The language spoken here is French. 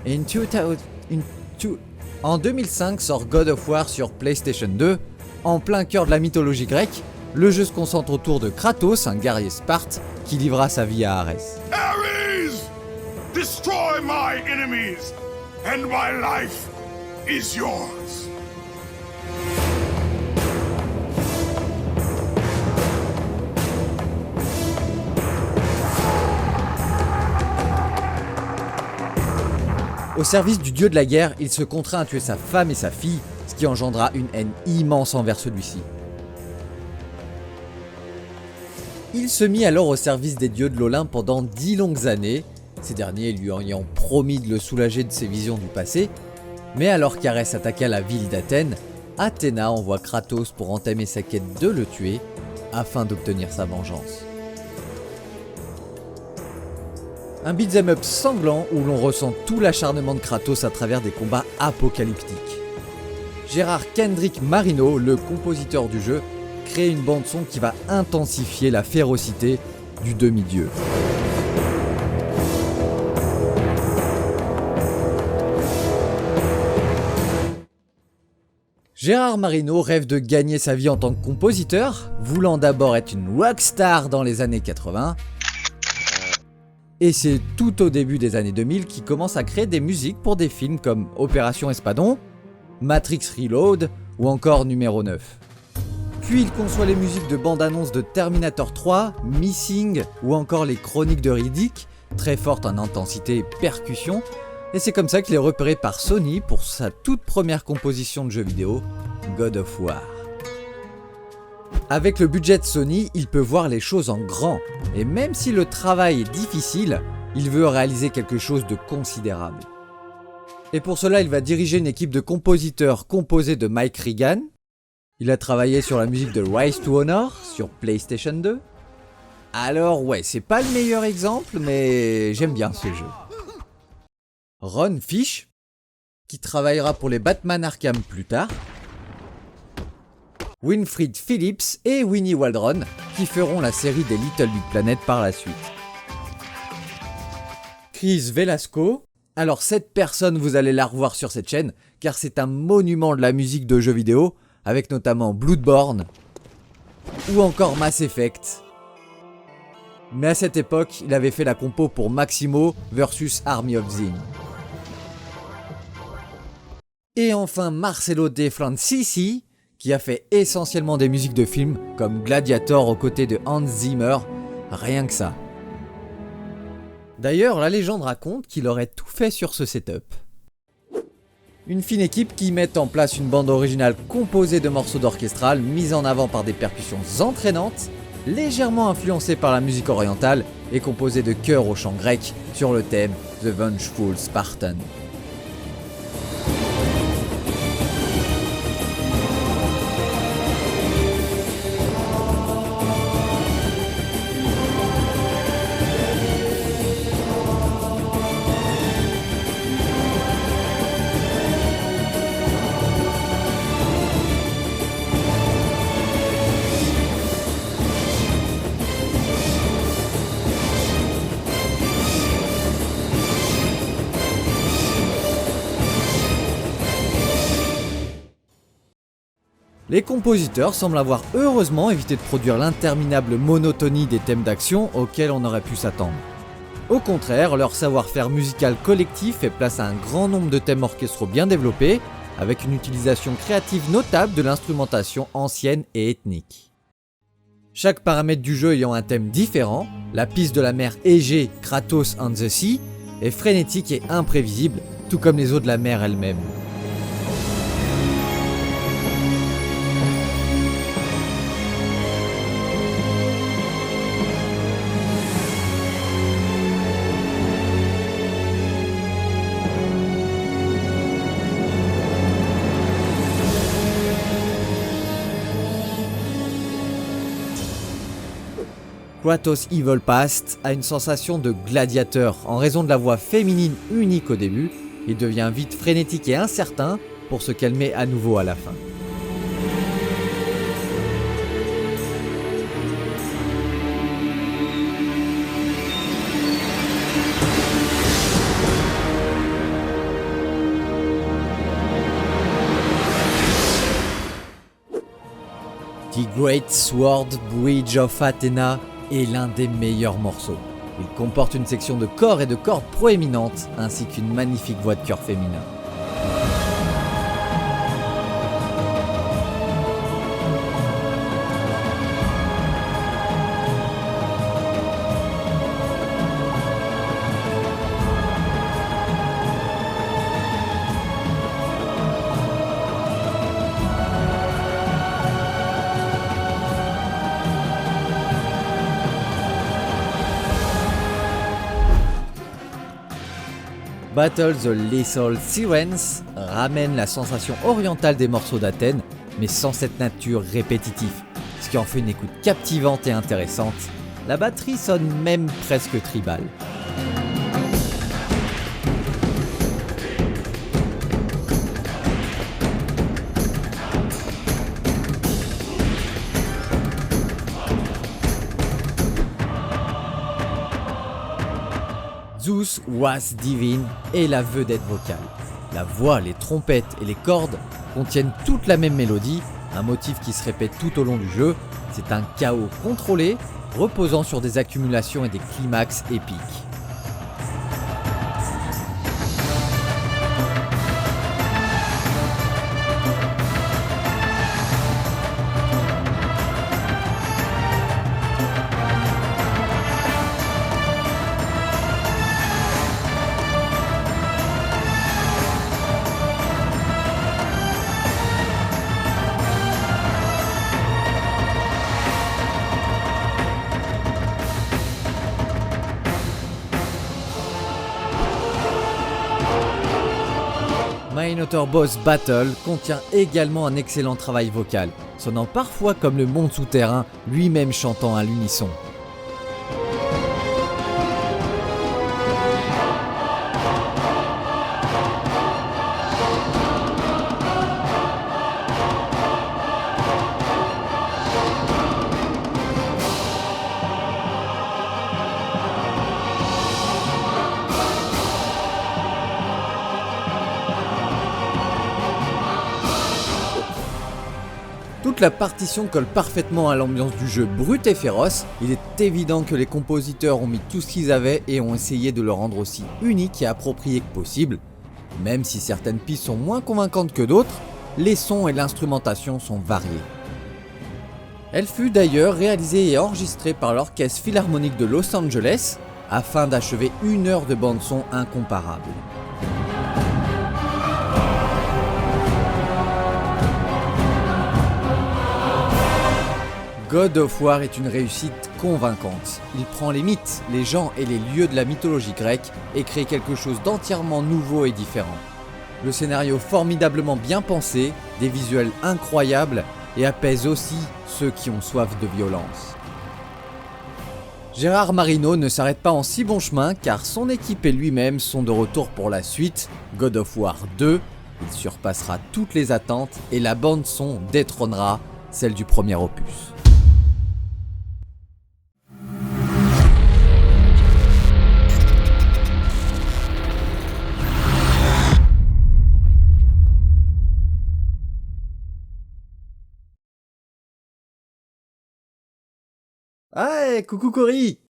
Et en 2005 sort God of War sur PlayStation 2. En plein cœur de la mythologie grecque, le jeu se concentre autour de Kratos, un guerrier sparte, qui livra sa vie à Arès. Ares! Destroy my enemies, and my life is yours. Au service du dieu de la guerre, il se contraint à tuer sa femme et sa fille, ce qui engendra une haine immense envers celui-ci. Il se mit alors au service des dieux de l'Olympe pendant 10 longues années, ces derniers lui ayant promis de le soulager de ses visions du passé, mais alors qu'Arès attaqua la ville d'Athènes, Athéna envoie Kratos pour entamer sa quête de le tuer, afin d'obtenir sa vengeance. Un beat'em up sanglant où l'on ressent tout l'acharnement de Kratos à travers des combats apocalyptiques. Gérard Kendrick Marino, le compositeur du jeu, crée une bande-son qui va intensifier la férocité du demi-dieu. Gérard Marino rêve de gagner sa vie en tant que compositeur, voulant d'abord être une rockstar dans les années 80. Et c'est tout au début des années 2000 qu'il commence à créer des musiques pour des films comme Opération Espadon, Matrix Reload ou encore Numéro 9. Puis il conçoit les musiques de bande-annonce de Terminator 3, Missing ou encore les Chroniques de Riddick, très fortes en intensité et percussion, et c'est comme ça qu'il est repéré par Sony pour sa toute première composition de jeu vidéo, God of War. Avec le budget de Sony, il peut voir les choses en grand, et même si le travail est difficile, il veut réaliser quelque chose de considérable. Et pour cela, il va diriger une équipe de compositeurs composée de Mike Regan. Il a travaillé sur la musique de Rise to Honor sur PlayStation 2. Alors ouais, c'est pas le meilleur exemple, mais j'aime bien ce jeu. Ron Fish, qui travaillera pour les Batman Arkham plus tard. Winfried Phillips et Winnie Waldron, qui feront la série des Little Big Planet par la suite. Chris Velasco, alors cette personne vous allez la revoir sur cette chaîne, car c'est un monument de la musique de jeux vidéo, avec notamment Bloodborne, ou encore Mass Effect. Mais à cette époque, il avait fait la compo pour Maximo vs Army of Zin. Et enfin Marcelo De Francisi, qui a fait essentiellement des musiques de films comme Gladiator aux côtés de Hans Zimmer, rien que ça. D'ailleurs, la légende raconte qu'il aurait tout fait sur ce setup. Une fine équipe qui met en place une bande originale composée de morceaux d'orchestral mis en avant par des percussions entraînantes, légèrement influencées par la musique orientale et composée de chœurs au chant grec sur le thème The Vengeful Spartan. Les compositeurs semblent avoir heureusement évité de produire l'interminable monotonie des thèmes d'action auxquels on aurait pu s'attendre. Au contraire, leur savoir-faire musical collectif fait place à un grand nombre de thèmes orchestraux bien développés, avec une utilisation créative notable de l'instrumentation ancienne et ethnique. Chaque paramètre du jeu ayant un thème différent, la piste de la mer Égée, Kratos and the Sea, est frénétique et imprévisible, tout comme les eaux de la mer elles-mêmes. Kratos Evil Past a une sensation de gladiateur en raison de la voix féminine unique au début, il devient vite frénétique et incertain pour se calmer à nouveau à la fin. Great Sword Bridge of Athena est l'un des meilleurs morceaux. Il comporte une section de corps et de cordes proéminentes, ainsi qu'une magnifique voix de chœur féminin. Battle the Lethal Sirens ramène la sensation orientale des morceaux d'Athènes, mais sans cette nature répétitive, ce qui en fait une écoute captivante et intéressante. La batterie sonne même presque tribale. Zeus was divine est la vedette vocale. La voix, les trompettes et les cordes contiennent toute la même mélodie, un motif qui se répète tout au long du jeu. C'est un chaos contrôlé, reposant sur des accumulations et des climax épiques. Minotaur Boss Battle contient également un excellent travail vocal, sonnant parfois comme le monde souterrain, lui-même chantant à l'unisson. Toute la partition colle parfaitement à l'ambiance du jeu brut et féroce. Il est évident que les compositeurs ont mis tout ce qu'ils avaient et ont essayé de le rendre aussi unique et approprié que possible. Même si certaines pistes sont moins convaincantes que d'autres, les sons et l'instrumentation sont variés. Elle fut d'ailleurs réalisée et enregistrée par l'Orchestre Philharmonique de Los Angeles afin d'achever une heure de bande-son incomparable. God of War est une réussite convaincante. Il prend les mythes, les gens et les lieux de la mythologie grecque et crée quelque chose d'entièrement nouveau et différent. Le scénario formidablement bien pensé, des visuels incroyables et apaise aussi ceux qui ont soif de violence. Gérard Marino ne s'arrête pas en si bon chemin car son équipe et lui-même sont de retour pour la suite, God of War 2. Il surpassera toutes les attentes et la bande son détrônera celle du premier opus. Ah, coucou Cory!